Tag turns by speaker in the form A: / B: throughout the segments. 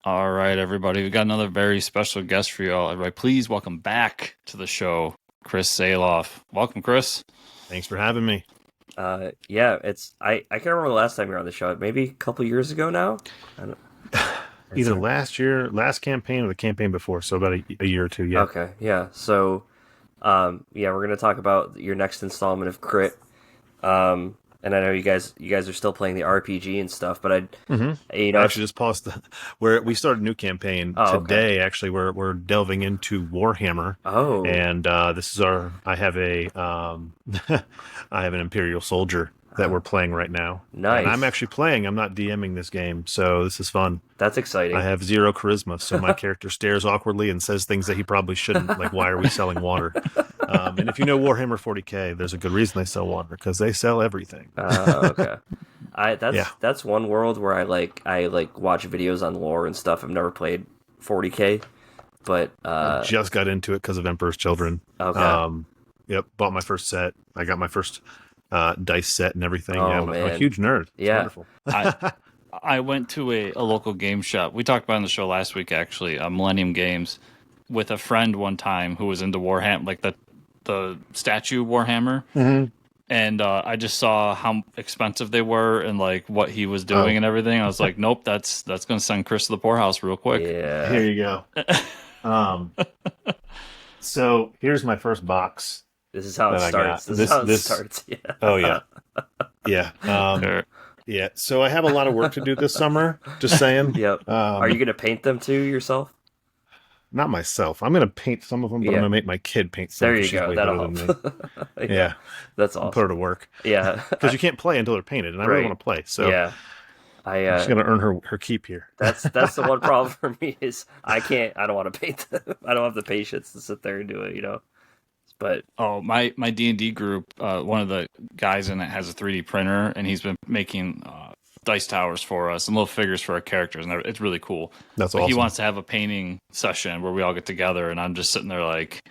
A: All right, everybody. We've got another very special guest for you all. Everybody, please welcome back to the show, Chris Saloff. Welcome, Chris.
B: Thanks for having me.
C: Yeah, I can't remember the last time you were on the show. Maybe a couple years ago now. I don't,
B: Either last campaign or the campaign before, so about a year or two, yeah.
C: Okay, yeah. So, yeah, we're gonna talk about your next installment of Crit. And I know you guys are still playing the RPG and stuff, but
B: I actually just paused we started a new campaign today.
C: Okay.
B: Actually, we're delving into Warhammer.
C: Oh,
B: And this is I have I have an Imperial soldier that we're playing right now.
C: nice.
B: And I'm actually playing. I'm not DMing this game, so this is fun.
C: That's exciting.
B: I have 0 charisma, so my character stares awkwardly and says things that he probably shouldn't, like, why are we selling water? And if you know Warhammer 40K, there's a good reason they sell water, because they sell everything.
C: Okay. That's one world where I watch videos on lore and stuff. I've never played 40K, but
B: I just got into it because of Emperor's Children.
C: okay.
B: Yep, bought my first set. I got my first dice set and everything.
C: Oh,
B: Yeah, I'm a
C: man.
B: huge nerd. It's
C: Yeah.
B: wonderful.
A: I went to a local game shop. We talked about it on the show last week, actually, Millennium Games, with a friend one time who was into Warhammer, like the statue Warhammer.
B: Mm-hmm.
A: And I just saw how expensive they were and like what he was doing and everything. I was like, nope, that's going to send Chris to the poorhouse real quick.
C: Yeah.
B: Here you go. So here's my first box.
C: This is how it
B: that I
C: starts.
B: got.
C: This is how it starts. Yeah.
B: Oh yeah, yeah,
A: Sure.
B: yeah. So I have a lot of work to do this summer. Just saying.
C: Yep. Are you gonna paint them too yourself?
B: Not myself. I'm gonna paint some of them, but
C: Yeah.
B: I'm gonna make my kid paint some.
C: There
B: 'cause
C: you
B: she's
C: go.
B: way
C: That'll
B: better than
C: help.
B: me. Yeah,
C: That's
B: I'll
C: awesome.
B: put her to work
C: Yeah.
B: because you can't play until they're painted, and I really
C: Right.
B: want to play. So
C: Yeah.
B: she's gonna earn her keep here.
C: That's the one problem for me is I don't want to paint them. I don't have the patience to sit there and do it. But
A: Oh, my D&D group, one of the guys in it has a 3D printer, and he's been making dice towers for us and little figures for our characters, and it's really cool.
B: That's
A: But
B: awesome.
A: he wants to have a painting session where we all get together, and I'm just sitting there like,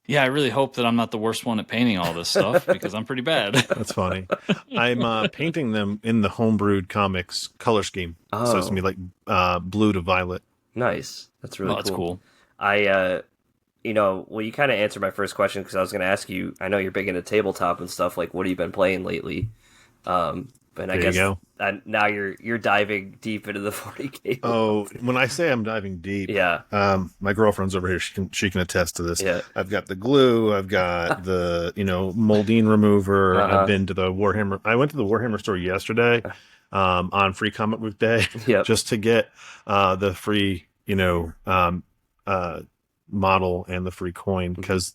A: yeah, I really hope that I'm not the worst one at painting all this stuff because I'm pretty bad.
B: That's funny. I'm painting them in the Homebrewed Comics color scheme. So it's gonna be like blue to violet.
C: nice. That's really
A: Well, that's cool.
C: Well, you kind of answered my first question because I was going to ask you. I know you're big into tabletop and stuff. Like, what have you been playing lately? But I
B: There you
C: guess
B: go.
C: now you're diving deep into the 40K.
B: Oh, when I say I'm diving deep,
C: Yeah.
B: my girlfriend's over here. She can attest to this.
C: Yeah.
B: I've got the glue. I've got the molding remover.
C: Uh-huh.
B: I've been to the Warhammer. I went to the Warhammer store yesterday, on Free Comic Book Day,
C: Yep.
B: just to get the free model and the free coin, because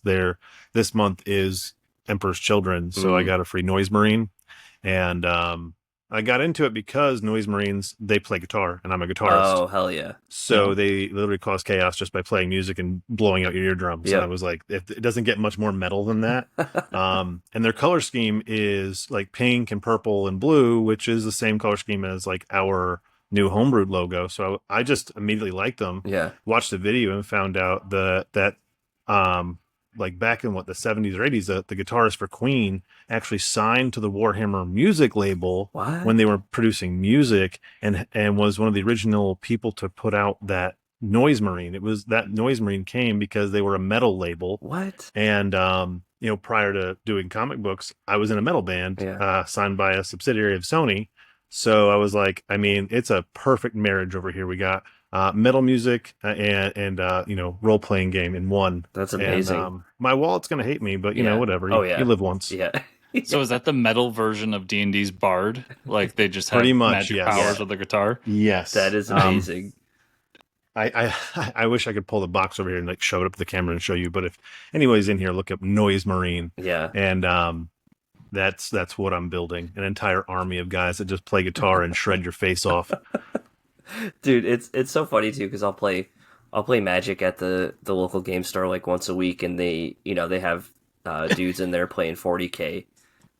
B: this month is Emperor's Children, so I got a free Noise Marine. And I got into it because Noise Marines, they play guitar, and I'm a guitarist.
C: Oh, hell yeah.
B: So they literally cause chaos just by playing music and blowing out your eardrums.
C: Yep.
B: And I was like, it doesn't get much more metal than that. And their color scheme is like pink and purple and blue, which is the same color scheme as like our new Homebrewed logo. So I just immediately liked them.
C: Yeah.
B: Watched the video and found out that like back in the 70s or 80s, the guitarist for Queen actually signed to the Warhammer music label
C: What?
B: when they were producing music, and was one of the original people to put out that Noise Marine. It was that Noise Marine came because they were a metal label.
C: What?
B: And prior to doing comic books, I was in a metal band,
C: Yeah.
B: signed by a subsidiary of Sony. So I was like, I mean, it's a perfect marriage over here. We got metal music and role playing game in one.
C: That's amazing.
B: And, my wallet's gonna hate me, but
C: Yeah.
B: whatever.
C: Oh,
B: You,
C: yeah.
B: you live once.
C: Yeah.
A: So is that the metal version of D&D's Bard? Like they just have
B: Pretty much,
A: magic
B: yes.
A: powers
C: Yeah.
A: with the guitar?
B: Yes,
C: That is amazing.
B: I wish I could pull the box over here and like show it up to the camera and show you. But if anybody's in here, look up Noise Marine,
C: Yeah.
B: and that's what I'm building. An entire army of guys that just play guitar and shred your face off.
C: Dude, it's so funny too because I'll play Magic at the local game store like once a week, and they have dudes in there playing 40K,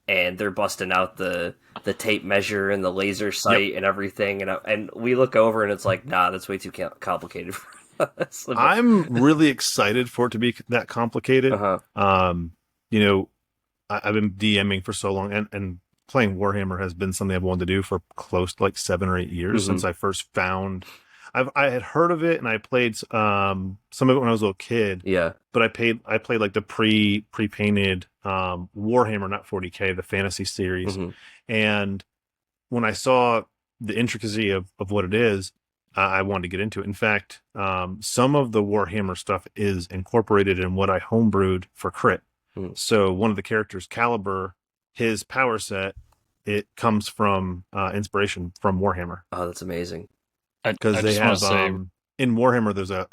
C: and they're busting out the tape measure and the laser sight and everything, and we look over and it's like, nah, that's way too complicated for us.
B: I'm really excited for it to be that complicated.
C: Uh-huh.
B: I've been DMing for so long, and playing Warhammer has been something I've wanted to do for close to like 7 or 8 years, since I first found I had heard of it and I played some of it when I was a little kid.
C: Yeah.
B: But I played like the pre-painted Warhammer, not 40K, the fantasy series.
C: hmm
B: And when I saw the intricacy of what it is, I wanted to get into it. In fact, some of the Warhammer stuff is incorporated in what I homebrewed for Crit.
C: Mm.
B: So one of the characters, Caliber, his power set, it comes from inspiration from Warhammer.
C: Oh, that's amazing.
B: Because they
A: just wanna
B: have
A: say,
B: in Warhammer, there's a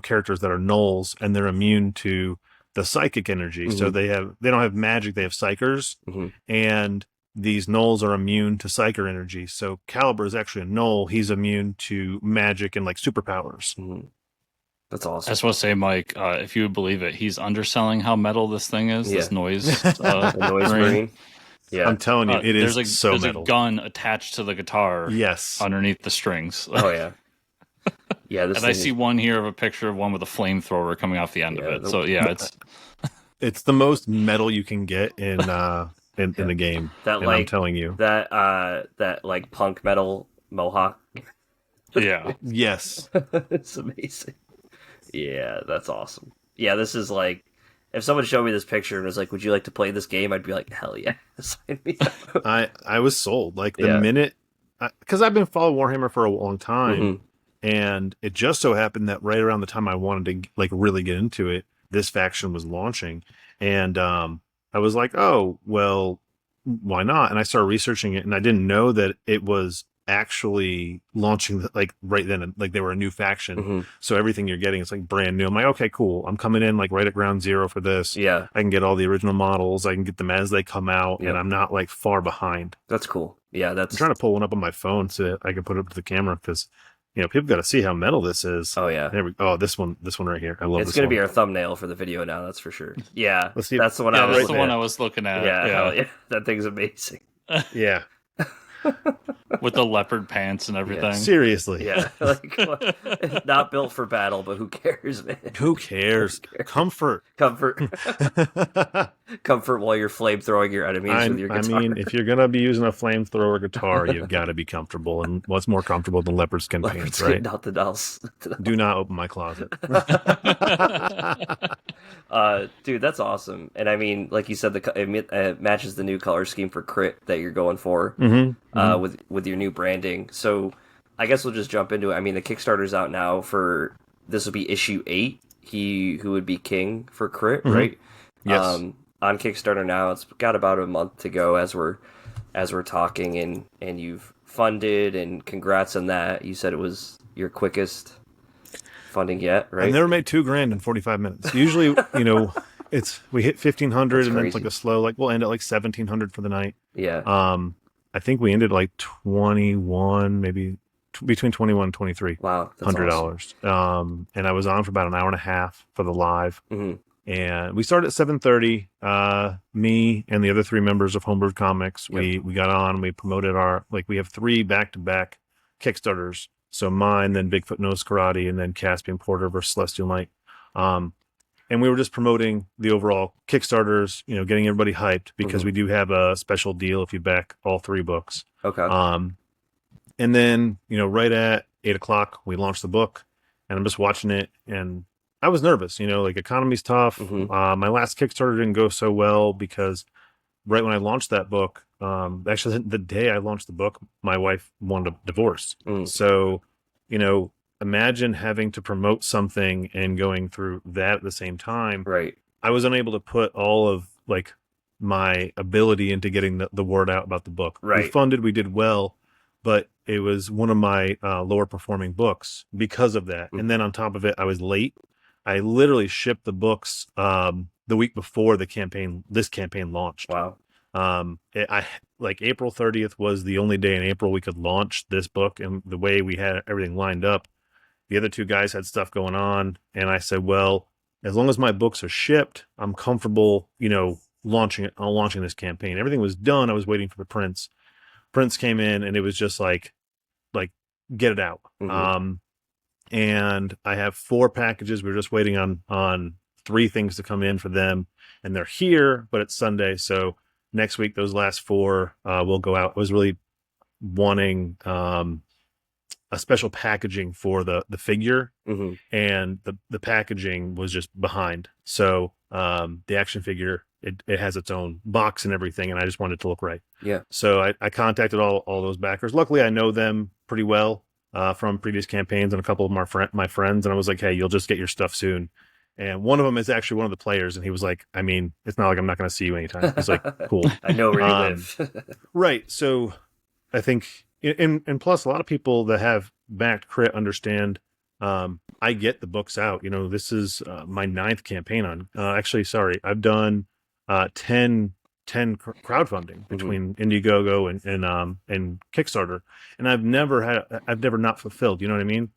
B: characters that are nulls and they're immune to the psychic energy. So they don't have magic, they have psychers,
C: hmm
B: and these nulls are immune to psyker energy. So Caliber is actually a null. He's immune to magic and like superpowers.
C: hmm That's
A: I
C: awesome.
A: just want to say, Mike, if you would believe it, he's underselling how metal this thing is.
C: Yeah.
A: This noise,
C: The noise marine. Yeah.
B: I'm telling you, it is
A: there's
B: so
A: there's
B: metal.
A: a gun attached to the guitar.
B: Yes.
A: Underneath the strings.
C: Oh yeah. Yeah. This
A: And I
C: thing
A: see
C: is-
A: one here of a picture of one with a flamethrower coming off the end
C: Yeah,
A: of it.
C: the-
A: So yeah,
B: It's the most metal you can get in the game.
C: That,
B: and
C: like,
B: I'm telling you.
C: that like punk metal mohawk.
A: yeah.
B: Yes.
C: It's amazing. Yeah, that's awesome. Yeah, this is like, if someone showed me this picture and was like, "Would you like to play this game?" I'd be like, "Hell yeah!" Sign me up.
B: I was sold. Like the
C: Yeah.
B: minute, because I've been following Warhammer for a long time,
C: Mhm.
B: and it just so happened that right around the time I wanted to like really get into it, this faction was launching, and I was like, oh well, why not? And I started researching it, and I didn't know that it was actually launching like right then, like they were a new faction.
C: Mhm.
B: So everything you're getting is like brand new. I'm like, okay, cool. I'm coming in like right at ground zero for this.
C: Yeah,
B: I can get all the original models. I can get them as they come out,
C: Yep.
B: and I'm not like far behind.
C: that's cool. Yeah,
B: I'm
C: that's.
B: trying to pull one up on my phone so that I can put it up to the camera because, people got to see how metal this is.
C: Oh yeah,
B: There we go. Oh, this one right here. I love
C: it's
B: this
C: gonna
B: one.
C: be our thumbnail for the video now. That's for sure. Yeah,
B: Let's see-
C: that's the one
A: Yeah,
C: I was.
A: that's the
B: right
A: one
B: there.
A: I was looking at.
C: Yeah,
A: Yeah.
C: hell yeah, that thing's amazing.
B: Yeah,
A: With the leopard pants and everything.
B: seriously.
C: Yeah, like not built for battle, but who cares, man?
B: Who cares? Comfort.
C: Comfort, comfort while you're flamethrowing your enemies with your
B: I
C: guitar.
B: mean, if you're gonna be using a flamethrower guitar, you've got to be comfortable. And what's more comfortable than leopard skin
C: Leopard
B: pants,
C: skin,
B: right?
C: not the dolls.
B: Do not open my closet.
C: Dude, that's awesome. And I mean, like you said, it matches the new color scheme for Crit that you're going for, with your new branding. So I guess we'll just jump into it. I mean, the Kickstarter's out now for, this will be issue 8. He who would be king for Crit, right?
B: Yes.
C: On Kickstarter now, it's got about a month to go as we're talking, and you've funded, and congrats on that. You said it was your quickest funding yet, right?
B: I've never made $2,000 in 45 minutes. Usually, we hit 1,500
C: That's
B: and then it's like
C: crazy.
B: a slow, like we'll end at like 1,700 for the night.
C: Yeah.
B: I think we ended like 21, maybe between 21 and 23.
C: Wow. That's
B: $100. And I was on for about an hour and a half for the live.
C: Mhm.
B: And we started at 7:30. Me and the other 3 members of Homebrewed Comics, we got on. We promoted we have 3 back-to-back Kickstarters. So mine, then Bigfoot Knows Karate, and then Caspian Porter versus Celestial Knight. And we were just promoting the overall Kickstarters, getting everybody hyped because we do have a special deal if you back all 3 books.
C: Okay.
B: And then, right at 8:00, we launched the book, and I'm just watching it, and I was nervous, like economy's tough.
C: Mhm.
B: My last Kickstarter didn't go so well because right when I launched that book, actually the day I launched the book, my wife wanted a divorce.
C: Mm.
B: So, imagine having to promote something and going through that at the same time.
C: Right.
B: I was unable to put all of like my ability into getting the word out about the book. We
C: Right.
B: funded, we did well, but it was one of my lower performing books because of that.
C: Mm.
B: And then on top of it, I was late. I literally shipped the books the week before this campaign launched.
C: Wow.
B: Like April 30th was the only day in April we could launch this book, and the way we had everything lined up, the other 2 guys had stuff going on, and I said, well, as long as my books are shipped, I'm comfortable, launching this campaign. Everything was done. I was waiting for the prints. Prints came in, and it was just like get it out.
C: Mhm.
B: And I have 4 packages. We're just waiting on 3 things to come in for them, and they're here, but it's Sunday, so next week those last 4 will go out. I was really wanting a special packaging for the figure,
C: Hmm.
B: and the packaging was just behind. So the action figure, it has its own box and everything, and I just wanted it to look right.
C: Yeah.
B: So I contacted all those backers. Luckily, I know them pretty well from previous campaigns and a couple of my friends, and I was like, hey, you'll just get your stuff soon. And one of them is actually one of the players, and he was like, I mean, it's not like I'm not going to see you anytime. He's like, cool.
C: I know where you
B: Um,
C: live.
B: Right. So I think, and plus, a lot of people that have backed Crit understand. I get the books out. You know, this is my 9th campaign on. Actually, sorry, I've done 10 crowdfunding between Indiegogo and Kickstarter, and I've never not fulfilled. You know what I mean?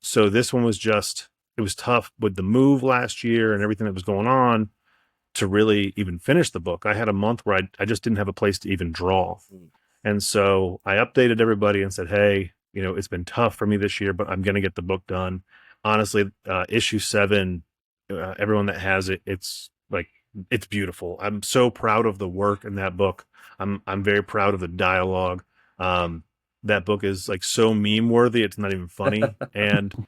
B: So this one was just, it was tough with the move last year and everything that was going on to really even finish the book. I had a month where I just didn't have a place to even draw. And so I updated everybody and said, hey, you know, it's been tough for me this year, but I'm going to get the book done. Honestly, issue 7, everyone that has it, it's like, it's beautiful. I'm so proud of the work in that book. I'm very proud of the dialogue. That book is like so meme worthy. It's not even funny. And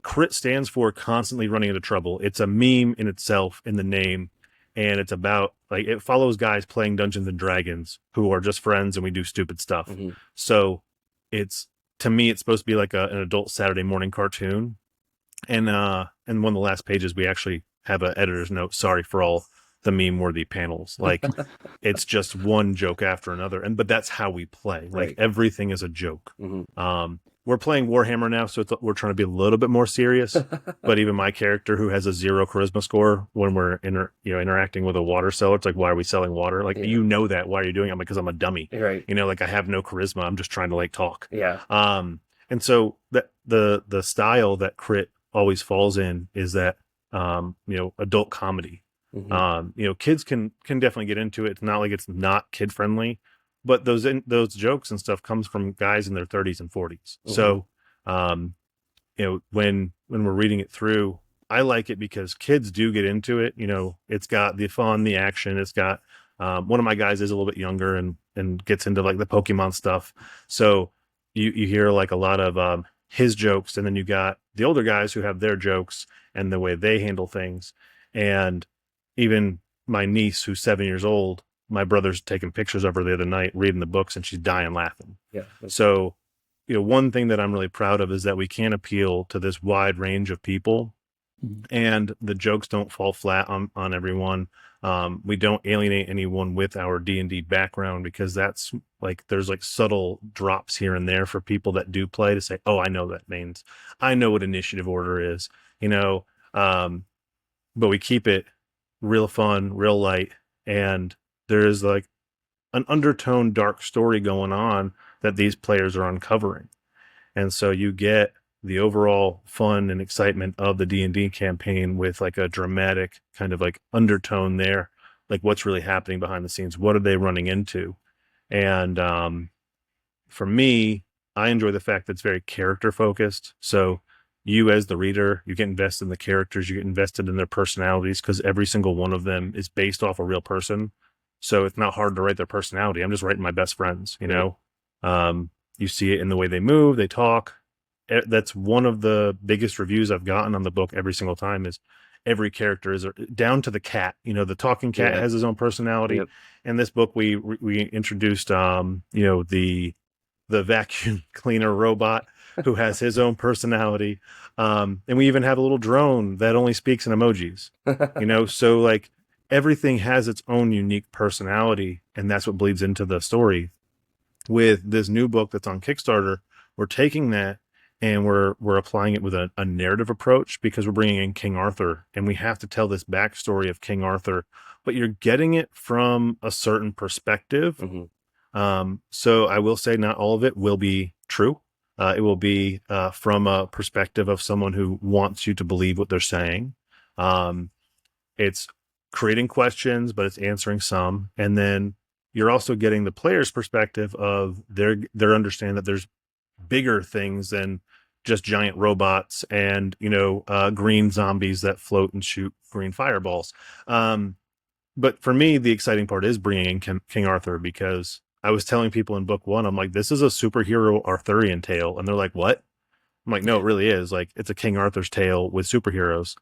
B: Crit stands for constantly running into trouble. It's a meme in itself in the name. And it's about, like, it follows guys playing Dungeons and Dragons who are just friends and we do stupid stuff.
C: Hmm.
B: So it's, to me, it's supposed to be like an adult Saturday morning cartoon. And one of the last pages, we actually have an editor's note. Sorry for all the meme worthy panels. Like, it's just one joke after another. But that's how we play. Like,
C: Right.
B: everything is a joke.
C: Hmm.
B: We're playing Warhammer now, so we're trying to be a little bit more serious. But even my character, who has a 0 charisma score, when we're interacting with a water seller, it's like, why are we selling water? Like,
C: Yeah.
B: you know that. Why are you doing it? I'm like, because I'm a dummy.
C: Right.
B: You know, like, I have no charisma. I'm just trying to like talk.
C: Yeah.
B: And so the style that Crit always falls in is that adult comedy.
C: Hmm.
B: Kids can definitely get into it. It's not like it's not kid friendly, but those jokes and stuff comes from guys in their 30s and 40s. So, when we're reading it through, I like it because kids do get into it. You know, it's got the fun, the action. It's got one of my guys is a little bit younger and gets into like the Pokemon stuff. So you hear like a lot of his jokes, and then you got the older guys who have their jokes and the way they handle things. And even my niece, who's 7 years old, my brother's taking pictures of her the other night reading the books, and she's dying laughing.
C: Yeah.
B: So, one thing that I'm really proud of is that we can appeal to this wide range of people, and the jokes don't fall flat on everyone. We don't alienate anyone with our D&D background, because that's like, there's like subtle drops here and there for people that do play to say, oh, I know that means, I know what initiative order is, but we keep it real fun, real light. And there's like an undertone dark story going on that these players are uncovering. And so you get the overall fun and excitement of the D&D campaign with like a dramatic kind of like undertone there, like what's really happening behind the scenes. What are they running into? And for me, I enjoy the fact that it's very character focused. So you as the reader, you get invested in the characters, you get invested in their personalities, because every single one of them is based off a real person. So it's not hard to write their personality. I'm just writing my best friends, you see it in the way they move, they talk. That's one of the biggest reviews I've gotten on the book every single time, is every character is down to the cat. The talking cat has his own personality.
C: Yep.
B: In this book, we introduced, the vacuum cleaner robot who has his own personality. And we even have a little drone that only speaks in emojis, so like everything has its own unique personality, and that's what bleeds into the story. With this new book that's on Kickstarter, we're taking that and we're applying it with a narrative approach, because we're bringing in King Arthur, and we have to tell this backstory of King Arthur, but you're getting it from a certain perspective. So I will say not all of it will be true. It will be from a perspective of someone who wants you to believe what they're saying. It's creating questions, but it's answering some. And then you're also getting the player's perspective of their understanding that there's bigger things than just giant robots and, green zombies that float and shoot green fireballs. But for me, the exciting part is bringing in King Arthur, because I was telling people in book 1, I'm like, this is a superhero Arthurian tale. And they're like, what? I'm like, no, it really is. Like, it's a King Arthur's tale with superheroes.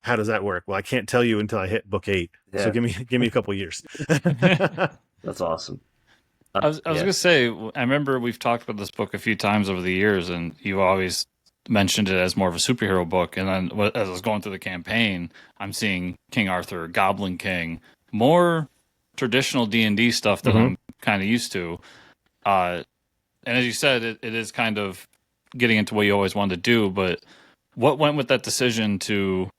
B: How does that work? Well, I can't tell you until I hit book 8. So
C: Yeah.
B: give me a couple years.
C: That's awesome.
A: I was gonna say, I remember we've talked about this book a few times over the years, and you always mentioned it as more of a superhero book. And then as I was going through the campaign, I'm seeing King Arthur, Goblin King, more traditional D&D stuff that
B: Mhm.
A: I'm kind of used to. And as you said, it is kind of getting into what you always wanted to do. But what went with that decision to,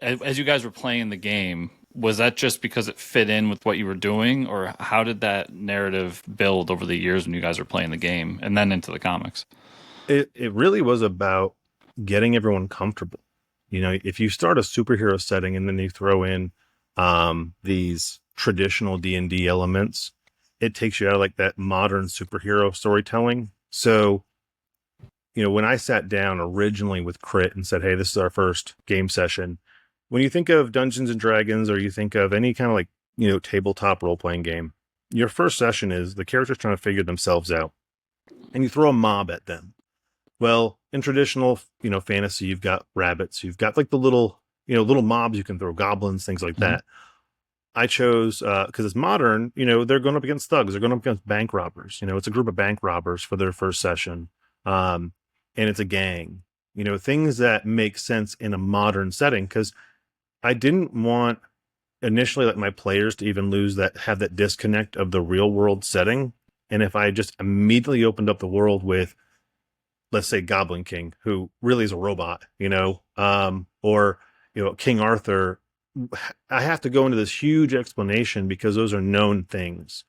A: as you guys were playing the game, was that just because it fit in with what you were doing, or how did that narrative build over the years when you guys were playing the game and then into the comics?
B: It really was about getting everyone comfortable. You know, if you start a superhero setting and then you throw in these traditional D&D elements, it takes you out of like that modern superhero storytelling. So, you know, when I sat down originally with Crit and said, hey, this is our first game session, when you think of Dungeons and Dragons or you think of any kind of like, you know, tabletop role-playing game, your first session is the characters trying to figure themselves out, and you throw a mob at them. Well, in traditional, you know, fantasy, you've got rabbits, you've got like the little, you know, little mobs you can throw, goblins, things like that. I chose, because it's modern, you know, they're going up against thugs, they're going up against bank robbers. You know, it's a group of bank robbers for their first session. And it's a gang, you know, things that make sense in a modern setting. Because I didn't want initially like my players to even have that disconnect of the real world setting. And if I just immediately opened up the world with, let's say, Goblin King, who really is a robot, you know, or, you know, King Arthur, I have to go into this huge explanation because those are known things.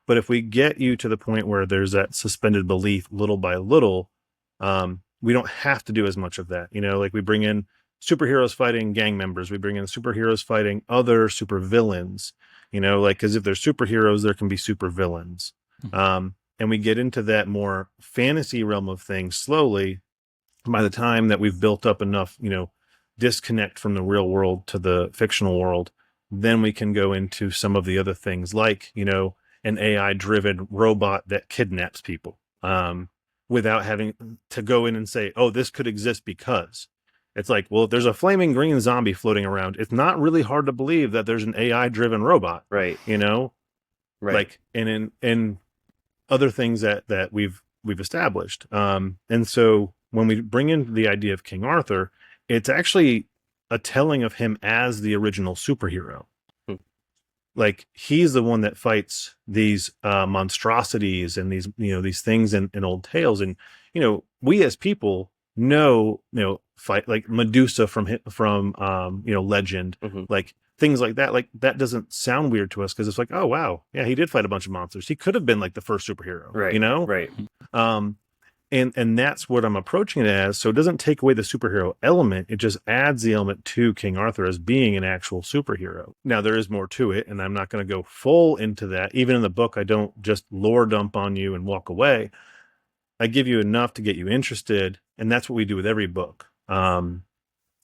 B: But if we get you to the point where there's that suspended belief little by little, we don't have to do as much of that. You know, like we bring in superheroes fighting gang members, we bring in superheroes fighting other supervillains, you know, like, because if there's superheroes, there can be supervillains. And we get into that more fantasy realm of things slowly. By the time that we've built up enough, you know, disconnect from the real world to the fictional world, then we can go into some of the other things like, you know, an AI driven robot that kidnaps people, without having to go in and say, oh, this could exist because it's like, well, if there's a flaming green zombie floating around, it's not really hard to believe that there's an AI driven robot,
C: Right.
B: you know,
C: Right.
B: like, and in other things that we've established. And so when we bring in the idea of King Arthur, it's actually a telling of him as the original superhero. Like, he's the one that fights these monstrosities and these, you know, these things in old tales. And, you know, we as people know, you know, fight like Medusa from you know, legend, like things like that. Like, that doesn't sound weird to us because it's like, oh wow, yeah, he did fight a bunch of monsters. He could have been like the first superhero,
C: Right.
B: you know?
C: Right.
B: And that's what I'm approaching it as. So it doesn't take away the superhero element. It just adds the element to King Arthur as being an actual superhero. Now, there is more to it, and I'm not going to go full into that. Even in the book, I don't just lore dump on you and walk away. I give you enough to get you interested, and that's what we do with every book.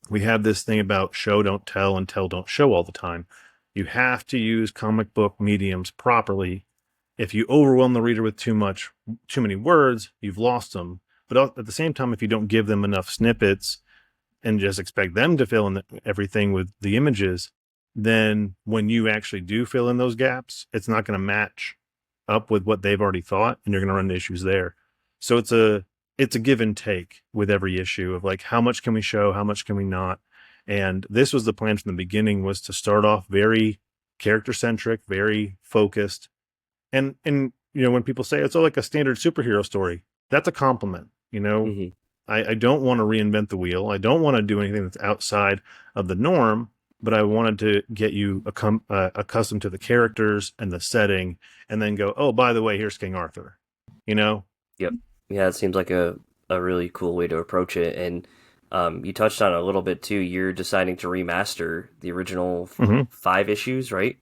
B: We have this thing about show, don't tell, and tell, don't show all the time. You have to use comic book mediums properly. If you overwhelm the reader with too many words, you've lost them. But at the same time, if you don't give them enough snippets and just expect them to fill in everything with the images, then when you actually do fill in those gaps, it's not going to match up with what they've already thought, and you're going to run into issues there. So it's a give and take with every issue of like, how much can we show, how much can we not? And this was the plan from the beginning, was to start off very character centric, very focused. And you know, when people say it's all like a standard superhero story, that's a compliment. You know, I don't want to reinvent the wheel. I don't want to do anything that's outside of the norm, but I wanted to get you accustomed to the characters and the setting, and then go, oh, by the way, here's King Arthur. You know?
C: Yep. Yeah, it seems like a really cool way to approach it. And you touched on it a little bit too. You're deciding to remaster the original 5 issues, right?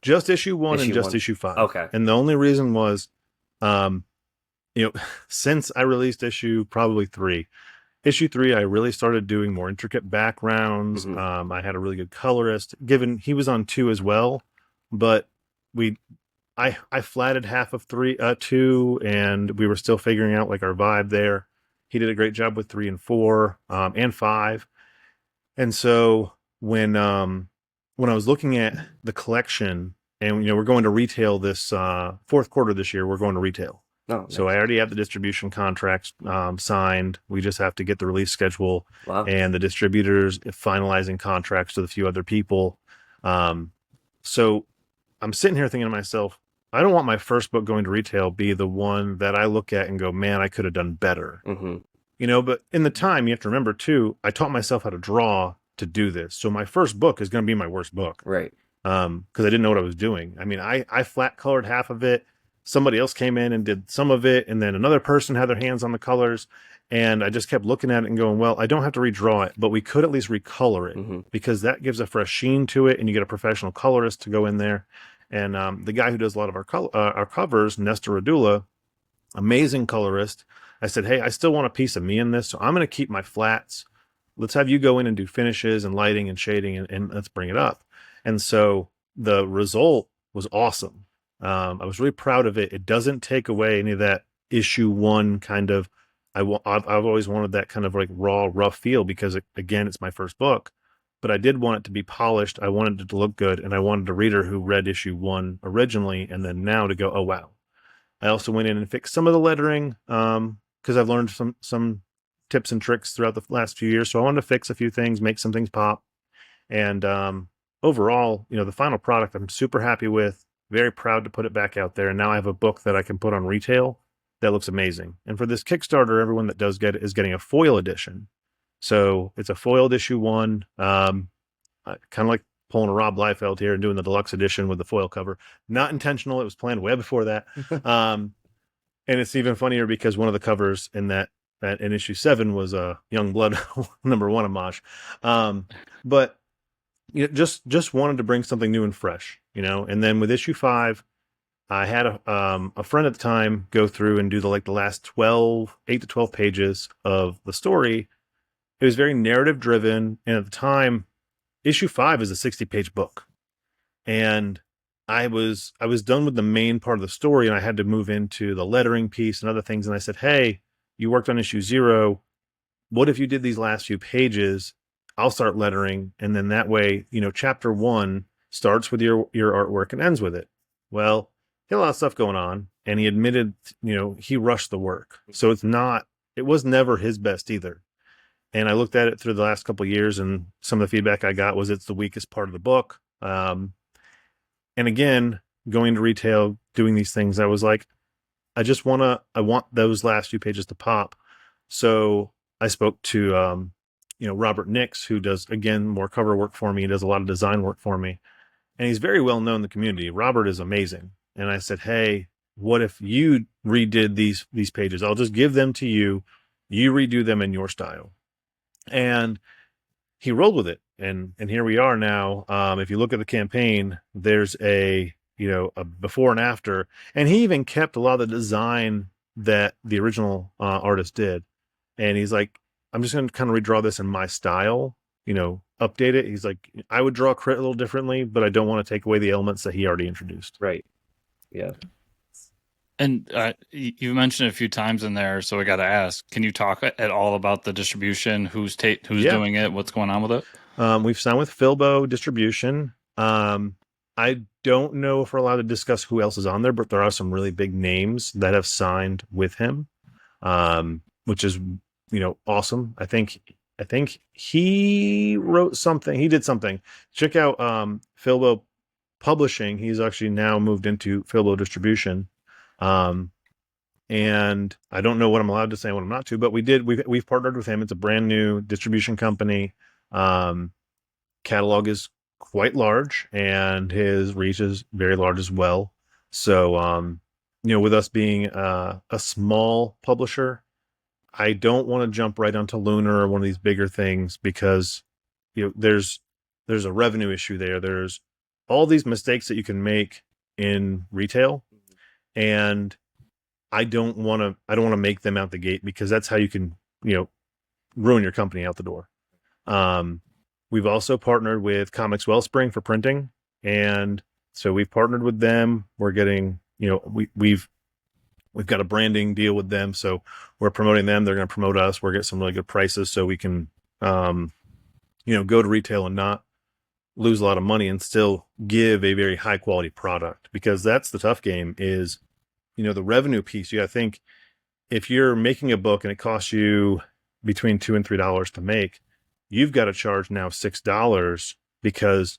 B: Just issue 1 and just
C: 1.
B: issue 5.
C: Okay.
B: And the only reason was, you know, since I released issue 3, I really started doing more intricate backgrounds. I had a really good colorist, given he was on 2 as well, but we I flatted half of 2, and we were still figuring out like our vibe there. He did a great job with 3 and 4, and 5. And so when I was looking at the collection, and we're going to retail this fourth quarter this year, we're going to retail.
C: Oh,
B: So
C: nice.
B: I already have the distribution contracts signed. We just have to get the release schedule
C: Wow.
B: and the distributors finalizing contracts with a few other people. So I'm sitting here thinking to myself, I don't want my first book going to retail be the one that I look at and go, man, I could have done better.
C: Mm-hmm.
B: But in the time, you have to remember too, I taught myself how to draw to do this. So my first book is going to be my worst book.
C: Right.
B: Because I didn't know what I was doing. I mean, I flat colored half of it. Somebody else came in and did some of it, and then another person had their hands on the colors. And I just kept looking at it and going, well, I don't have to redraw it, but we could at least recolor it,
C: Mm-hmm.
B: because that gives a fresh sheen to it, and you get a professional colorist to go in there. And the guy who does a lot of our covers, Nestor Radula, amazing colorist. I said, hey, I still want a piece of me in this, so I'm going to keep my flats. Let's have you go in and do finishes and lighting and shading, and let's bring it up. And so the result was awesome. I was really proud of it. It doesn't take away any of that issue 1 kind of, I've always wanted that kind of like raw, rough feel, because again, it's my first book, but I did want it to be polished. I wanted it to look good, and I wanted a reader who read issue 1 originally and then now to go, oh, wow. I also went in and fixed some of the lettering, because I've learned some tips and tricks throughout the last few years. So I wanted to fix a few things, make some things pop. And overall, the final product I'm super happy with, very proud to put it back out there. And now I have a book that I can put on retail that looks amazing. And for this Kickstarter, everyone that does get it is getting a foil edition. So it's a foiled issue 1, kind of like pulling a Rob Liefeld here and doing the deluxe edition with the foil cover. Not intentional. It was planned way before that. And it's even funnier because one of the covers in issue 7 was a Young Blood #1 homage. But just wanted to bring something new and fresh, and then with issue 5, I had a friend at the time go through and do the last 8 to 12 pages of the story. It was very narrative driven. And at the time, issue 5 is a 60-page book. And I was done with the main part of the story, and I had to move into the lettering piece and other things. And I said, hey, you worked on issue 0. What if you did these last few pages? I'll start lettering. And then that way, chapter 1 starts with your artwork and ends with it. Well, he had a lot of stuff going on, and he admitted, he rushed the work. So it was never his best either. And I looked at it through the last couple of years, and some of the feedback I got was it's the weakest part of the book. And again, going to retail, doing these things, I was like, I want those last few pages to pop. So I spoke to, Robert Nix, who does, again, more cover work for me. He does a lot of design work for me. And he's very well known in the community. Robert is amazing. And I said, hey, what if you redid these pages? I'll just give them to you. You redo them in your style. And he rolled with it. And here we are now. If you look at the campaign, there's a before and after. And he even kept a lot of the design that the original artist did. And he's like, I'm just going to kind of redraw this in my style, update it. He's like, I would draw Crit a little differently, but I don't want to take away the elements that he already introduced.
C: Right. Yeah.
A: And you mentioned it a few times in there, so I got to ask: can you talk at all about the distribution? Who's doing it? What's going on with it?
B: We've signed with Filbo Distribution. I don't know if we're allowed to discuss who else is on there, but there are some really big names that have signed with him, which is awesome. I think he wrote something. He did something. Check out Filbo Publishing. He's actually now moved into Filbo Distribution. And I don't know what I'm allowed to say and what I'm not to, but we've partnered with him. It's a brand new distribution company. Catalog is quite large, and his reach is very large as well. So, with us being a small publisher, I don't want to jump right onto Lunar or one of these bigger things, because there's a revenue issue there. There's all these mistakes that you can make in retail, and I don't want to make them out the gate, because that's how you can ruin your company out the door. We've also partnered with Comics Wellspring for printing, and So we've partnered with them. We're getting, we've got a branding deal with them. So we're promoting them. They're going to promote us. We're getting some really good prices so we can, go to retail and not lose a lot of money and still give a very high quality product, because that's the tough game is, the revenue piece. You got to think, if you're making a book and it costs you between $2 and $3 to make, you've got to charge now $6 because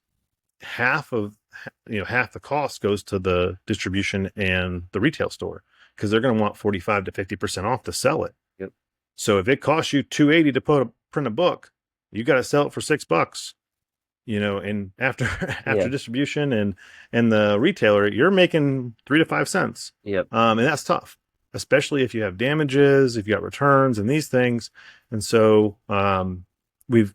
B: half the cost goes to the distribution and the retail store, because they're going to want 45 to 50% off to sell it.
C: Yep.
B: So if it costs you $2.80 to print a book, you got to sell it for $6. And after
C: Yeah.
B: distribution and the retailer, you're making 3 to 5 cents.
C: Yep.
B: And that's tough, especially if you have damages, if you got returns and these things. And so we've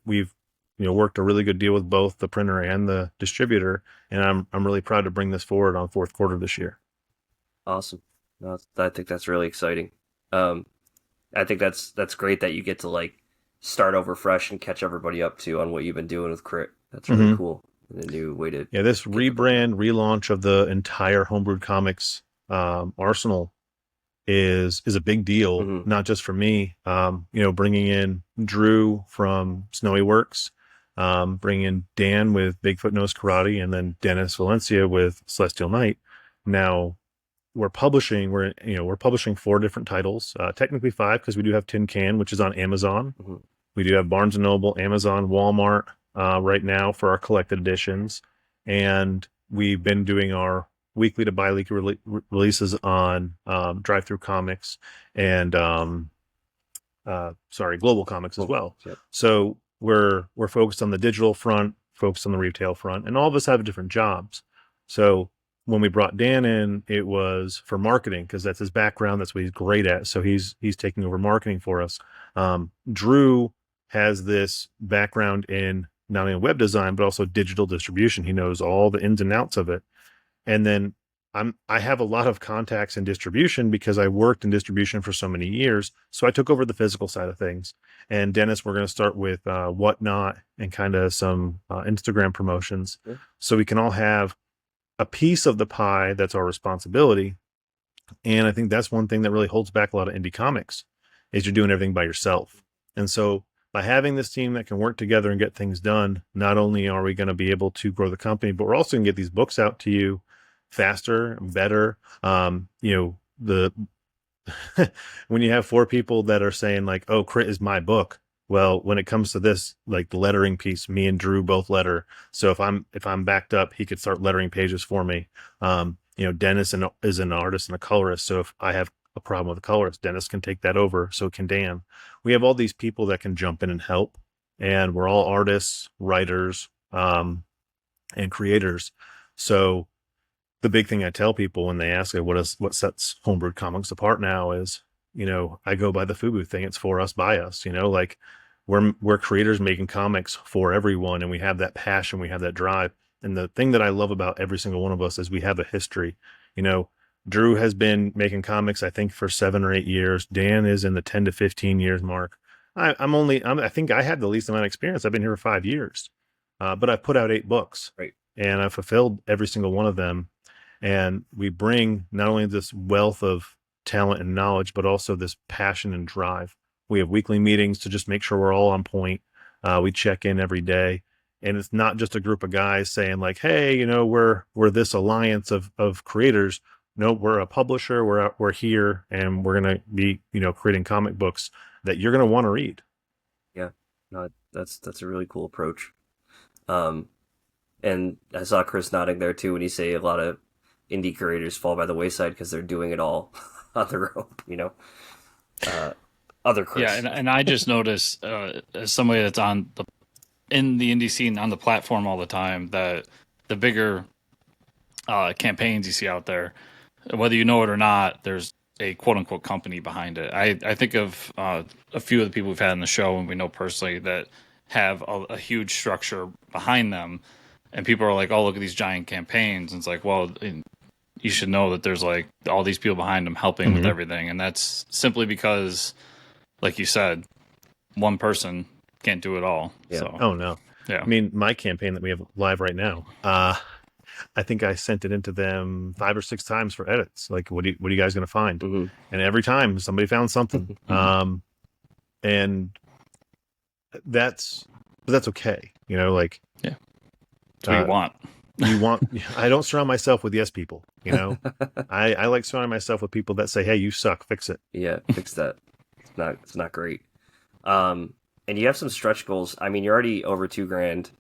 B: worked a really good deal with both the printer and the distributor, and I'm really proud to bring this forward on fourth quarter this year.
C: Awesome. No, I think that's really exciting. I think that's great that you get to like start over fresh and catch everybody up to on what you've been doing with C.R.I.T. That's really cool. And a new way to
B: this rebrand, relaunch of the entire Homebrewed Comics arsenal is a big deal, not just for me. Bringing in Drew from Snowy Works, bringing in Dan with Bigfoot Knows Karate, and then Dennis Valencia with Celestial Knight. Now we're publishing 4 different titles, technically 5 because we do have Tin Can, which is on Amazon. We do have Barnes & Noble, Amazon, Walmart right now for our collected editions. And we've been doing our weekly to bi-weekly releases on Drive-Thru Comics and Global Comics as well.
C: Yep.
B: So we're focused on the digital front, focused on the retail front, and all of us have different jobs. So when we brought Dan in, it was for marketing because that's his background. That's what he's great at. So he's taking over marketing for us. Drew has this background in not only web design, but also digital distribution. He knows all the ins and outs of it. And then I have a lot of contacts in distribution because I worked in distribution for so many years. So I took over the physical side of things. And Dennis, we're going to start with Whatnot and kind of some Instagram promotions.
C: Yeah.
B: So we can all have a piece of the pie that's our responsibility. And I think that's one thing that really holds back a lot of indie comics is you're doing everything by yourself. And so by having this team that can work together and get things done, not only are we going to be able to grow the company, but we're also going to get these books out to you faster, better. When you have 4 people that are saying like, oh, C.R.I.T. is my book. Well, when it comes to this, like the lettering piece, me and Drew both letter. So if I'm backed up, he could start lettering pages for me. Dennis is an artist and a colorist. So if I have a problem with a colorist, Dennis can take that over. So can Dan. We have all these people that can jump in and help, and we're all artists, writers, and creators. So the big thing I tell people when they ask what sets Homebrewed Comics apart now is, I go by the FUBU thing. It's for us, by us. Like we're creators making comics for everyone, and we have that passion, we have that drive. And the thing that I love about every single one of us is we have a history. Drew has been making comics, I think, for 7 or 8 years. Dan is in the 10 to 15 years mark. I think I had the least amount of experience. I've been here for 5 years, but I've put out 8 books,
C: right?
B: And I've fulfilled every single one of them. And we bring not only this wealth of talent and knowledge, but also this passion and drive. We have weekly meetings to just make sure we're all on point. We check in every day. And it's not just a group of guys saying like, hey, we're this alliance of creators. No, we're a publisher. We're here, and we're going to be, creating comic books that you're going to want to read.
C: Yeah, no, that's a really cool approach. And I saw Chris nodding there too when you say a lot of indie creators fall by the wayside because they're doing it all on their own. Other Chris.
A: Yeah, and I just noticed as somebody that's in the indie scene on the platform all the time, that the bigger campaigns you see out there, whether you know it or not, there's a quote unquote company behind it. I think of a few of the people we've had on the show and we know personally that have a huge structure behind them, and people are like, oh, look at these giant campaigns. And it's like, well, you should know that there's like all these people behind them helping with everything. And that's simply because, like you said, one person can't do it all.
B: Yeah.
A: So,
B: oh no.
A: Yeah.
B: I mean, my campaign that we have live right now, I think I sent it into them 5 or 6 times for edits. Like, what are you guys going to find?
C: Mhm.
B: And every time somebody found something. And that's okay. You know, like,
A: Yeah. That's what you want.
B: I don't surround myself with yes people, you know. I like surrounding myself with people that say, hey, you suck, fix it.
C: Yeah, fix that. It's not great. And you have some stretch goals. I mean, you're already over $2,000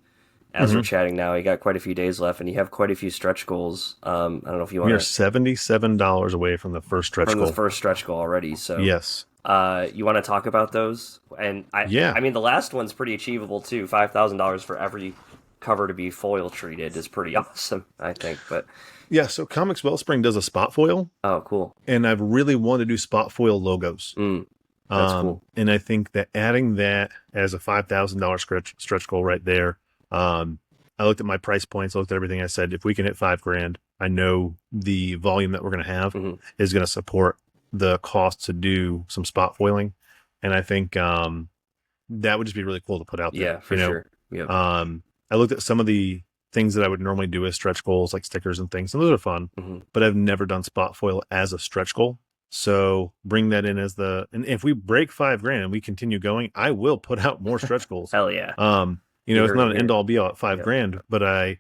C: as we're chatting now. You got quite a few days left, and you have quite a few stretch goals. I don't know if you want
B: We are
C: to
B: $77 away from the first stretch goal.
C: the first stretch goal already. So
B: yes.
C: You want to talk about those? And
B: Yeah.
C: I mean, the last one's pretty achievable too. $5,000 for every cover to be foil treated is pretty awesome, I think. But
B: yeah, so Comics Wellspring does a spot foil.
C: oh, cool.
B: And I've really wanted to do spot foil logos.
C: That's cool.
B: And I think that adding that as a $5,000 stretch goal right there, I looked at my price points, looked at everything. I said, if we can hit $5,000, I know the volume that we're going to have is going to support the cost to do some spot foiling. And I think that would just be really cool to put out there.
C: Yeah, for sure. Yeah.
B: I looked at some of the things that I would normally do as stretch goals, like stickers and things, and those are fun. But I've never done spot foil as a stretch goal. So bring that in as and if we break $5,000 and we continue going, I will put out more stretch goals.
C: Hell yeah.
B: You know, it's not an end all be all at $5,000, but I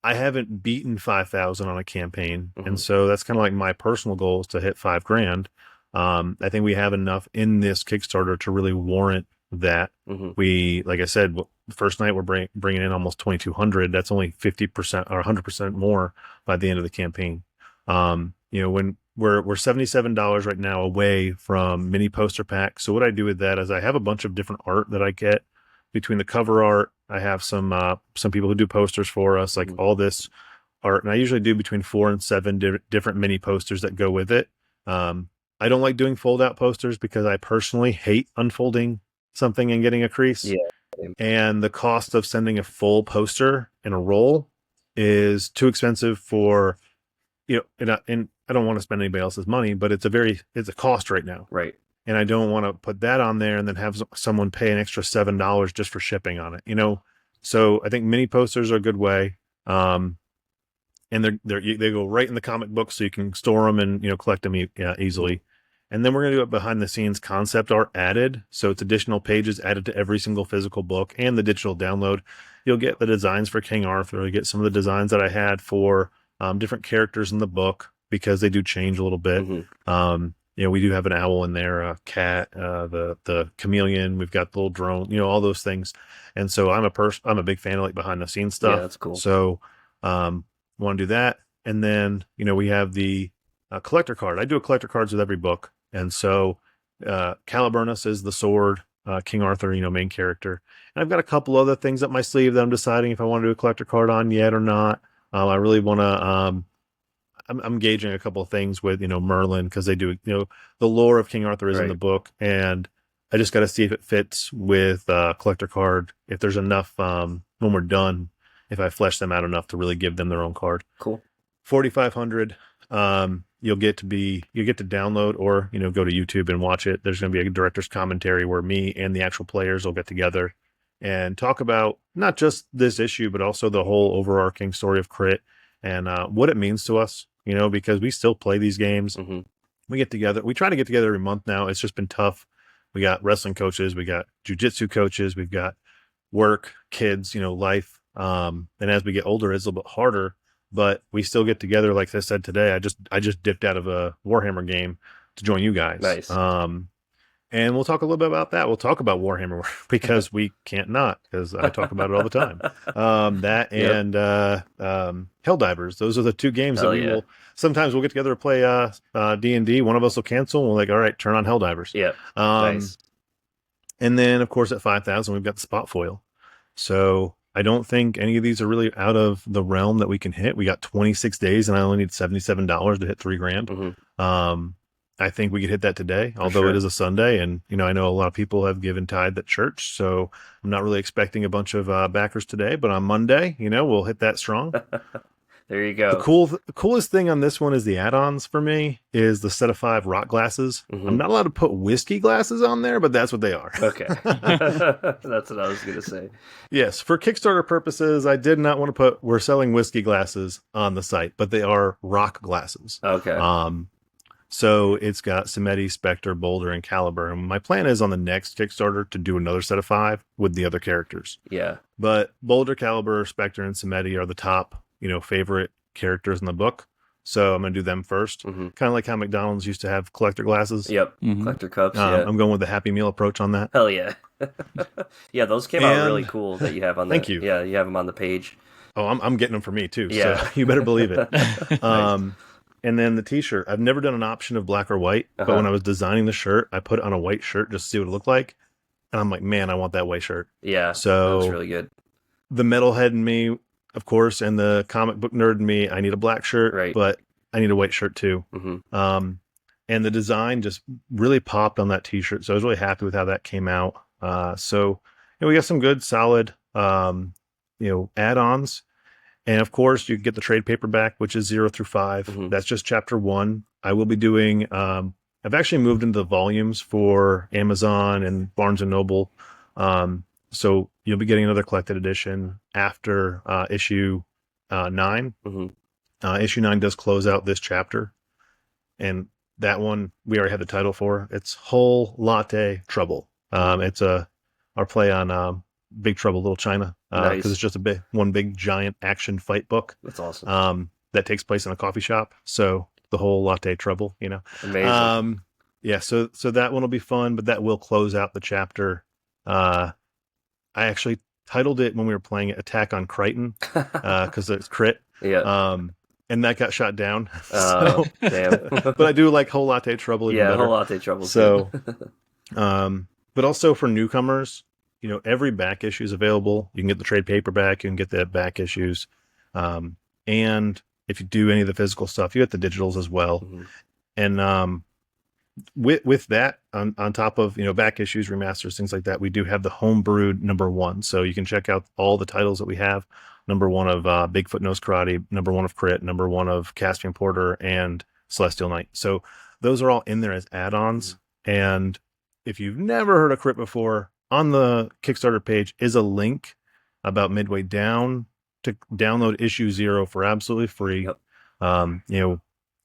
B: haven't beaten 5,000 on a campaign. And so that's kind of like my personal goal is to hit $5,000. I think we have enough in this Kickstarter to really warrant that. We, like I said, the first night we're bringing in almost 2,200. That's only 50% or 100% more by the end of the campaign. You know, when we're $77 right now away from mini poster pack. So what I do with that is I have a bunch of different art that I get between the cover art. I have some people who do posters for us, like all this art, and I usually do between 4 and 7 different mini posters that go with it. I don't like doing fold out posters because I personally hate unfolding something and getting a crease.
C: Yeah.
B: And the cost of sending a full poster in a roll is too expensive for, you know, and I don't want to spend anybody else's money, but it's a cost right now.
C: Right.
B: And I don't want to put that on there and then have someone pay an extra $7 just for shipping on it, you know? So I think mini posters are a good way. And they go right in the comic book, so you can store them and, you know, collect them easily. And then we're going to do it behind the scenes concept art added. So it's additional pages added to every single physical book and the digital download. You'll get the designs for King Arthur. You'll get some of the designs that I had for different characters in the book, because they do change a little bit. You know, we do have an owl in there, a cat, the chameleon. We've got the little drone, you know, all those things. And so I'm a big fan of like behind the scenes stuff.
C: Yeah, that's cool.
B: So want to do that. And then, you know, we have the collector card. I do a collector cards with every book. And so Caliburnus is the sword, King Arthur, you know, main character. And I've got a couple other things up my sleeve that I'm deciding if I want to do a collector card on yet or not. I really want to, I'm gauging a couple of things with, you know, Merlin, because they do, you know, the lore of King Arthur is in the book. And I just got to see if it fits with collector card, if there's enough when we're done, if I flesh them out enough to really give them their own card.
C: Cool.
B: 4,500. You'll get to download, or, you know, go to YouTube and watch it. There's going to be a director's commentary where me and the actual players will get together and talk about not just this issue, but also the whole overarching story of C.R.I.T. and what it means to us, you know, because we still play these games. We get together. We try to get together every month now. It's just been tough. We got wrestling coaches. We got jujitsu coaches. We've got work, kids, you know, life. And as we get older, it's a little bit harder, but we still get together. Like I said today, I just dipped out of a Warhammer game to join you guys.
C: Nice.
B: And we'll talk a little bit about that. We'll talk about Warhammer because we can't not, because I talk about it all the time. That and Helldivers. Those are the two games that we will. Sometimes we'll get together to play D&D. One of us will cancel, and we're like, all right, turn on Helldivers.
C: Yeah. Nice.
B: And then, of course, at 5,000, we've got the spot foil. So I don't think any of these are really out of the realm that we can hit. We got 26 days, and I only need $77 to hit $3,000. I think we could hit that today, although it is a Sunday, and, you know, I know a lot of people have given tithe at church, so I'm not really expecting a bunch of backers today, but on Monday, you know, we'll hit that strong.
C: There you go.
B: The coolest thing on this one is the add-ons for me is the set of 5 rock glasses.
C: Mhm.
B: I'm not allowed to put whiskey glasses on there, but that's what they are.
C: Okay. That's what I was going to say.
B: Yes, for Kickstarter purposes, I did not want to put we're selling whiskey glasses on the site, but they are rock glasses.
C: Okay.
B: So it's got C.R.I.T, Spectre, Boulder, and Caliber. And my plan is on the next Kickstarter to do another set of 5 with the other characters.
C: Yeah.
B: But Boulder, Caliber, Spectre, and C.R.I.T are the top, favorite characters in the book. So I'm going to do them first.
C: Mm-hmm.
B: Kind of like how McDonald's used to have collector glasses.
C: Yep.
A: Mhm.
C: Collector cups. Yeah.
B: I'm going with the Happy Meal approach on that.
C: Hell yeah. Yeah, those came out
B: And-
C: really cool that you have on the
B: Thank you.
C: Yeah, you have them on the page.
B: Oh, I'm getting them for me too.
C: Yeah.
B: So you better believe it. And then the t-shirt. I've never done an option of black or white, but when I was designing the shirt, I put it on a white shirt just to see what it looked like. And I'm like, man, I want that white shirt.
C: Yeah.
B: So
C: that was really good.
B: the metalhead in me, of course, and the comic book nerd in me, I need a black shirt,
C: Right.
B: but I need a white shirt too.
C: Mm-hmm.
B: And the design just really popped on that t-shirt. So I was really happy with how that came out. So we got some good, solid, add-ons. And of course, you get the trade paperback, which is 0 through 5.
C: Mhm.
B: That's just chapter 1. I will be doing. I've actually moved into the volumes for Amazon and Barnes and Noble. So you'll be getting another collected edition after issue 9.
C: Mm-hmm.
B: Issue 9 does close out this chapter, and that one we already had the title for. It's Whole Latte Trouble. It's our play on Big Trouble Little China, because
C: Nice.
B: it's just one big giant action fight book
C: That's awesome.
B: that takes place in a coffee shop. So the whole latte trouble,
C: Amazing.
B: Yeah. So that one will be fun, but that will close out the chapter. I actually titled it when we were playing it "Attack on Crichton" because it's crit.
C: Yeah.
B: And that got shot down. So,
C: Damn.
B: but I do like whole latte trouble even
C: Yeah,
B: better.
C: whole latte trouble.
B: So, but also for newcomers, every back issue is available. You can get the trade paperback, you can get the back issues. And if you do any of the physical stuff, you get the digitals as well.
C: Mhm.
B: And with that, on top of back issues, remasters, things like that, we do have the homebrewed #1. So you can check out all the titles that we have. #1 of Bigfoot Knows Karate, #1 of Crit, #1 of Caspian Porter, and Celestial Knight. So those are all in there as add-ons. And if you've never heard of Crit before, on the Kickstarter page is a link about midway down to download issue 0 for absolutely free.
C: Yep.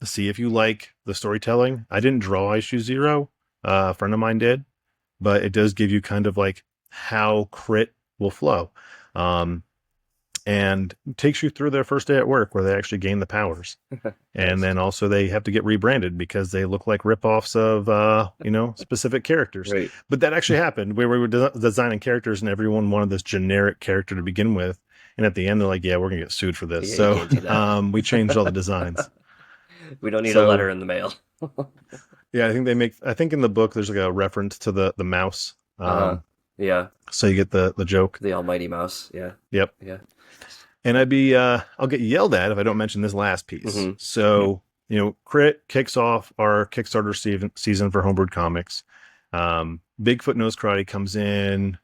B: See if you like the storytelling. I didn't draw issue 0. A friend of mine did, but it does give you kind of like how Crit will flow. And takes you through their first day at work where they actually gain the powers. And then also they have to get rebranded because they look like ripoffs of, specific characters.
C: Right.
B: But that actually happened where we were designing characters and everyone wanted this generic character to begin with. And at the end, they're like, yeah, we're going to get sued for this.
C: Yeah,
B: So
C: you can't do that.
B: we changed all the designs.
C: We don't need
B: So-
C: a letter in the mail.
B: Yeah, I think in the book, there's like a reference to the mouse.
C: Yeah,
B: So you get the joke.
C: the almighty mouse. Yeah.
B: Yep.
C: Yeah.
B: And I'll get yelled at if I don't mention this last piece.
C: Mhm.
B: So, Crit kicks off our Kickstarter season for Homebrewed Comics. Bigfoot Knows Karate comes in.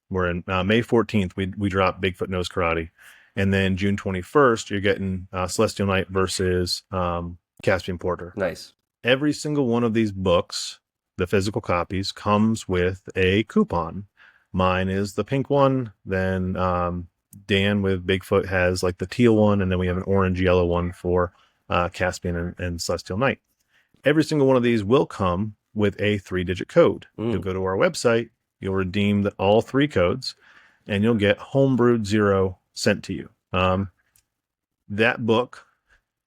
B: We're in May 14th. We drop Bigfoot Knows Karate. And then June 21st, you're getting Celestial Knight versus Caspian Porter.
C: Nice.
B: Every single one of these books, the physical copies, comes with a coupon. Mine is the pink one. Then Dan with Bigfoot has like the teal one, and then we have an orange yellow one for Caspian and Celestial Knight. Every single one of these will come with a 3-digit code. You'll go to our website, you'll redeem all 3 codes, and you'll get Homebrewed 0 sent to you. That book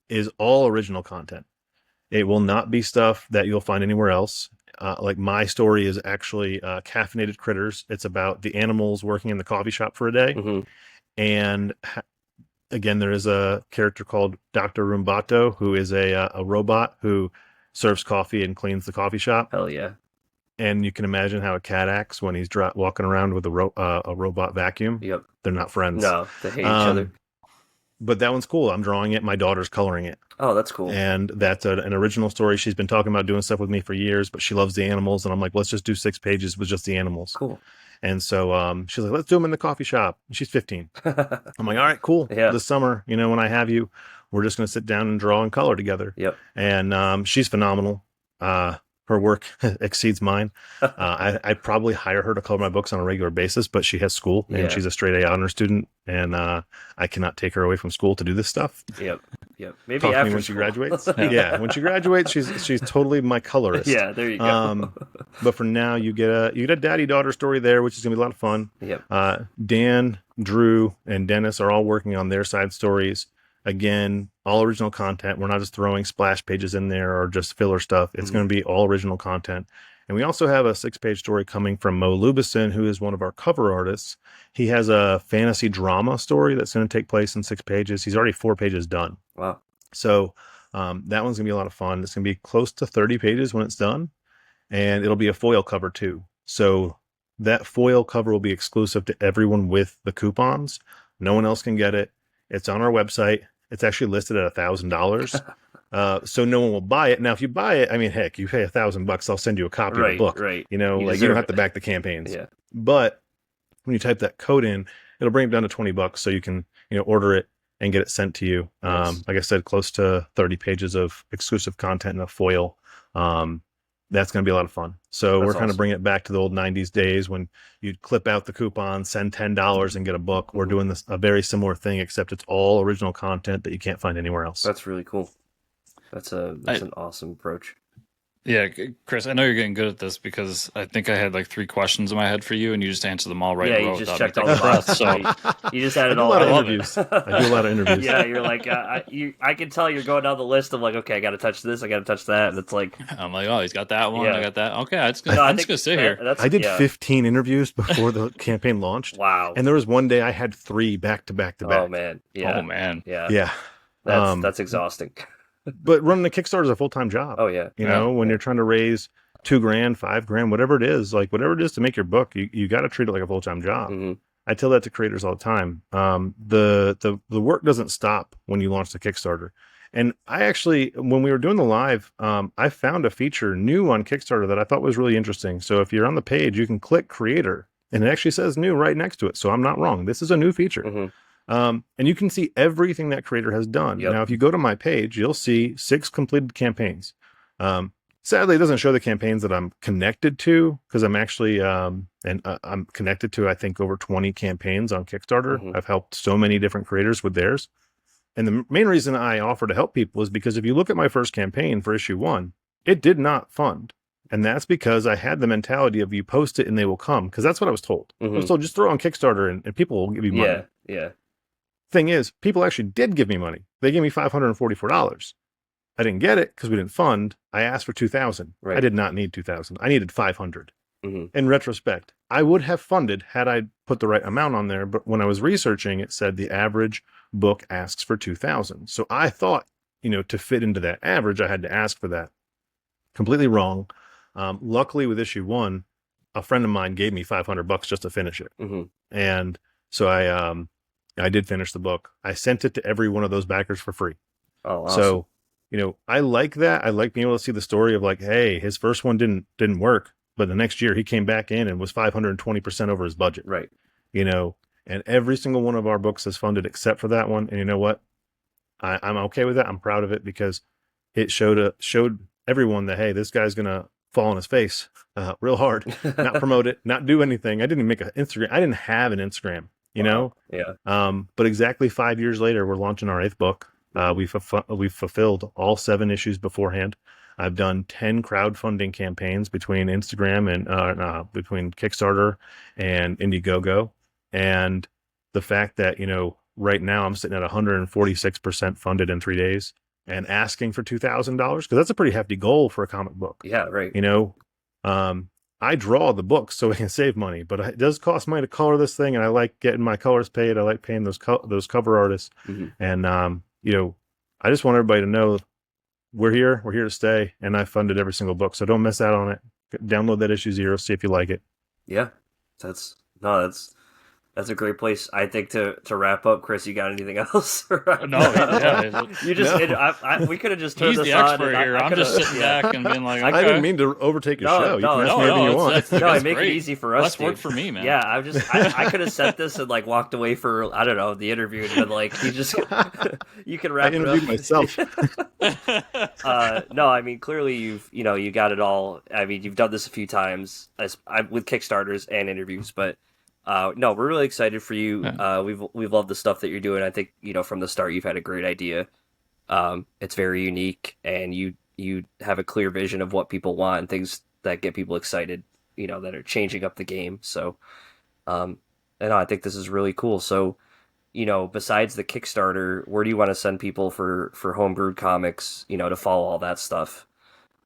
B: is all original content. It will not be stuff that you'll find anywhere else. Like my story is actually Caffeinated Critters. It's about the animals working in the coffee shop for a day.
C: Mhm.
B: And again, there is a character called Dr. Rumbato, who is a robot who serves coffee and cleans the coffee shop.
C: Hell yeah.
B: And you can imagine how a cat acts when he's walking around with a robot vacuum.
C: Yep.
B: They're not friends.
C: No, they hate each other.
B: But that one's cool. I'm drawing it. My daughter's coloring it.
C: Oh, that's cool.
B: And that's an original story. She's been talking about doing stuff with me for years, but she loves the animals. And I'm like, let's just do 6 pages with just the animals.
C: Cool.
B: And so she's like, let's do them in the coffee shop. And she's 15. I'm like, all right, cool.
C: Yeah.
B: This summer, when I have you, we're just going to sit down and draw and color together.
C: Yep.
B: And she's phenomenal. Her work exceeds mine. I probably hire her to color my books on a regular basis, but she has school and she's a straight A honor student, and I cannot take her away from school to do this stuff.
C: Yep. Maybe
B: Talk to
C: after
B: me when
C: school.
B: she graduates. Yeah, when she graduates, she's totally my colorist.
C: Yeah, there you go.
B: But for now, you get a daddy-daughter story there, which is gonna be a lot of fun.
C: Yep.
B: Dan, Drew, and Dennis are all working on their side stories. Again, all original content. We're not just throwing splash pages in there or just filler stuff. It's going to be all original content. And we also have a 6-page story coming from Mo Lubison, who is one of our cover artists. He has a fantasy drama story that's going to take place in 6 pages. He's already 4 pages done.
C: Wow.
B: So that one's going to be a lot of fun. It's going to be close to 30 pages when it's done. And it'll be a foil cover too. So that foil cover will be exclusive to everyone with the coupons. No one else can get it. It's on our website. It's actually listed at $1,000. So no one will buy it. Now, if you buy it, I mean, heck, you pay $1,000, I'll send you a copy of the book.
C: Right.
B: You know, you don't have to back the campaigns.
C: Yeah.
B: But when you type that code in, it'll bring it down to $20 so you can, order it and get it sent to you.
C: Nice.
B: Like I said, close to 30 pages of exclusive content in a foil. That's going to be a lot of fun. So we're kind of bringing it back to the old 90s days when you'd clip out the coupon, send $10 and get a book. We're doing a very similar thing, except it's all original content that you can't find anywhere else.
C: That's really cool. That's an awesome approach.
A: Yeah, Chris, I know you're getting good at this because I think I had like 3 questions in my head for you, and you just answered them all right.
C: Yeah, you just checked all the boxes. So you just had it all.
B: I do a lot of interviews.
C: Yeah, you're like, I can tell you're going down the list of like, okay, I got to touch this, I got to touch that, and it's like,
A: I'm like, oh, he's got that one,
C: Yeah.
A: I got that. Okay, I'm just gonna sit here.
B: I did 15 interviews before the campaign launched.
C: Wow.
B: And there was one day I had 3 back to back to back.
C: Oh man. Yeah.
A: Oh man.
C: Yeah.
B: Yeah.
C: That's exhausting.
B: But running a Kickstarter is a full-time job.
C: Oh yeah.
B: You know, when you're trying to raise $2,000, $5,000, whatever it is, to make your book, you got to treat it like a full-time job.
C: Mm-hmm.
B: I tell that to creators all the time. The work doesn't stop when you launch the Kickstarter. And I actually, when we were doing the live, I found a feature new on Kickstarter that I thought was really interesting. So if you're on the page, you can click creator and it actually says new right next to it. So I'm not wrong. This is a new feature.
C: Mm-hmm.
B: And you can see everything that creator has done.
C: Yep.
B: Now, if you go to my page, you'll see 6 completed campaigns. Sadly, it doesn't show the campaigns that I'm connected to because I'm actually, I'm connected to, I think, over 20 campaigns on Kickstarter.
C: Mm-hmm.
B: I've helped so many different creators with theirs. And the main reason I offer to help people is because if you look at my first campaign for issue 1, it did not fund. And that's because I had the mentality of you post it and they will come. Because that's what I was told.
C: Mm-hmm.
B: I was told just throw it on Kickstarter and people will give you money.
C: Yeah.
B: Thing is, people actually did give me money. They gave me $544. I didn't get it because we didn't fund. I asked for $2,000.
C: Right.
B: I did not need $2,000. I needed $500.
C: Mm-hmm.
B: In retrospect, I would have funded had I put the right amount on there. But when I was researching, it said the average book asks for $2,000. So I thought, to fit into that average, I had to ask for that. Completely wrong. Luckily, with issue 1, a friend of mine gave me $500 just to finish it.
C: Mm-hmm.
B: And so I did finish the book. I sent it to every one of those backers for free.
C: Oh, awesome.
B: So, I like that. I like being able to see the story of like, hey, his first one didn't work, but the next year he came back in and was 520% over his budget.
C: Right.
B: And every single one of our books is funded except for that one. And you know what? I'm okay with that. I'm proud of it because it showed everyone that, hey, this guy's going to fall on his face real hard, not promote it, not do anything. I didn't make an Instagram. I didn't have an Instagram,
C: Wow. Yeah.
B: But exactly 5 years later, we're launching our 8th book. We've fulfilled all 7 issues beforehand. I've done 10 crowdfunding campaigns between Instagram and between Kickstarter and Indiegogo. And the fact that, right now I'm sitting at 146% funded in 3 days and asking for $2,000 because that's a pretty hefty goal for a comic book.
C: Yeah. Right.
B: I draw the books so I can save money, but it does cost money to color this thing. And I like getting my colors paid. I like paying those cover artists.
C: Mm-hmm.
B: And, I just want everybody to know we're here to stay. And I funded every single book. So don't miss out on it. Download that issue 0, see if you like it.
C: Yeah. That's That's a great place, I think, to wrap up. Chris, you got anything else?
A: No, yeah.
C: You just,
B: No.
C: we could have just turned
A: He's
C: this
A: the
C: on.
A: expert here. I'm just sitting back and being like, okay.
B: I didn't mean to overtake your show. You can ask me anything you want.
C: No, I make it easy for us.
A: Less work for me, man.
C: Yeah, I could have set this and like walked away for, I don't know, the interview and been like, you can wrap
B: I
C: it
B: interviewed
C: up.
B: myself.
C: No, I mean, clearly you got it all. I mean, you've done this a few times with Kickstarters and interviews, but no, we're really excited for you.
A: Yeah.
C: We've loved the stuff that you're doing. I think, from the start you've had a great idea. It's very unique, and you have a clear vision of what people want and things that get people excited, that are changing up the game. So, and I think this is really cool. So, besides the Kickstarter, where do you want to send people for Homebrewed Comics, to follow all that stuff?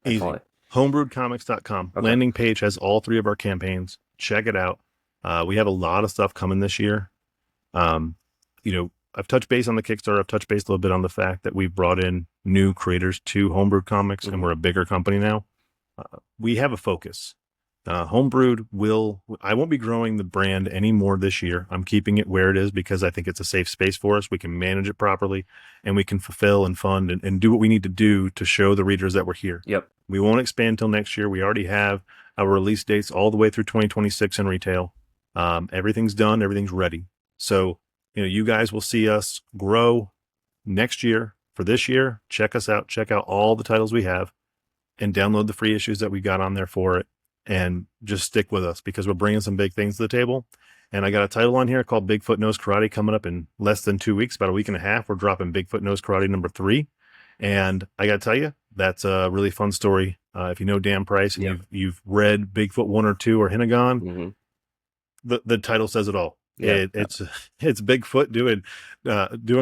B: Easy. Homebrewedcomics.com.
C: Okay.
B: Landing page has all 3 of our campaigns. Check it out. We have a lot of stuff coming this year. I've touched base on the Kickstarter. I've touched base a little bit on the fact that we've brought in new creators to Homebrewed Comics, and we're a bigger company now. We have a focus. Homebrewed I won't be growing the brand anymore this year. I'm keeping it where it is because I think it's a safe space for us. We can manage it properly, and we can fulfill and fund and do what we need to do to show the readers that we're here.
C: Yep.
B: We won't expand until next year. We already have our release dates all the way through 2026 in retail. Everything's done. Everything's ready. So, you guys will see us grow next year. For this year, check us out. Check out all the titles we have and download the free issues that we got on there for it. And just stick with us because we're bringing some big things to the table. And I got a title on here called Bigfoot Knows Karate coming up in less than 2 weeks, about a week and a half. We're dropping Bigfoot Knows Karate number 3. And I got to tell you, that's a really fun story. If you know Dan Price and you've read Bigfoot 1 or 2 or Hinagon, the title says it all. Yeah. It's Bigfoot doing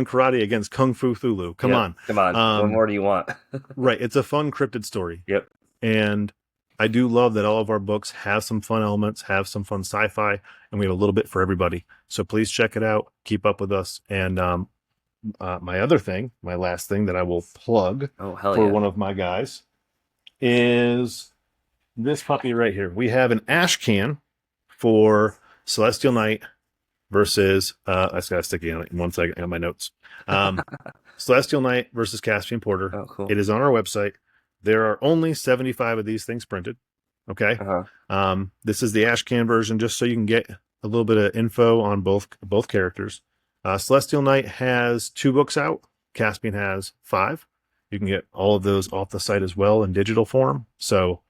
B: karate against Kung Fu Thulu. Come on.
C: What more do you want?
B: Right. It's a fun cryptid story.
C: Yep.
B: And I do love that all of our books have some fun elements, have some fun sci-fi, and we have a little bit for everybody. So please check it out. Keep up with us. And my last thing that I will plug for one of my guys is this puppy right here. We have an ash can for Celestial Knight versus I just got a sticky on it in 1 second. I got my notes. Celestial Knight versus Caspian Porter.
C: Oh, cool.
B: It is on our website. There are only 75 of these things printed. Okay. This is the ash can version, just so you can get a little bit of info on both characters. Celestial Knight has 2 books out. Caspian has 5. You can get all of those off the site as well in digital form. So,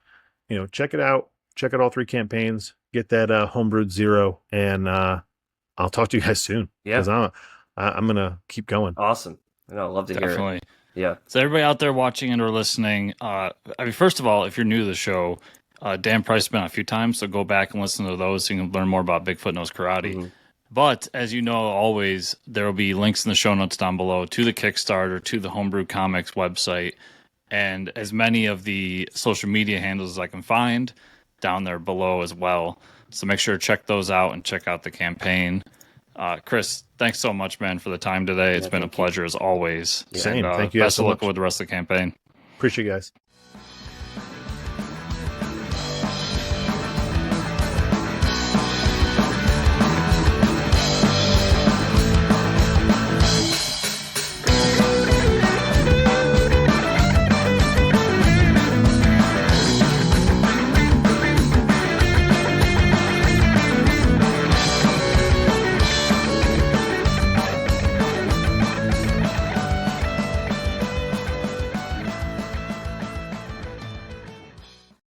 B: check it out. Check out all 3 campaigns. Get that Homebrewed 0, and I'll talk to you guys soon.
C: Yeah.
B: Because I'm going to keep going.
C: Awesome. I'd love to hear it. Yeah.
A: So everybody out there watching and or listening, first of all, if you're new to the show, Dan Price has been on a few times, so go back and listen to those so you can learn more about Bigfoot Knows Karate. But as you know, always, there will be links in the show notes down below to the Kickstarter, to the Homebrewed Comics website, and as many of the social media handles as I can find down there below as well. So make sure to check those out and check out the campaign. Chris, thanks so much, man, for the time today. It's been a pleasure as always.
B: Same.
A: And,
B: thank you.
A: Best
B: so
A: of luck
B: much.
A: with the rest of the campaign.
B: Appreciate you guys.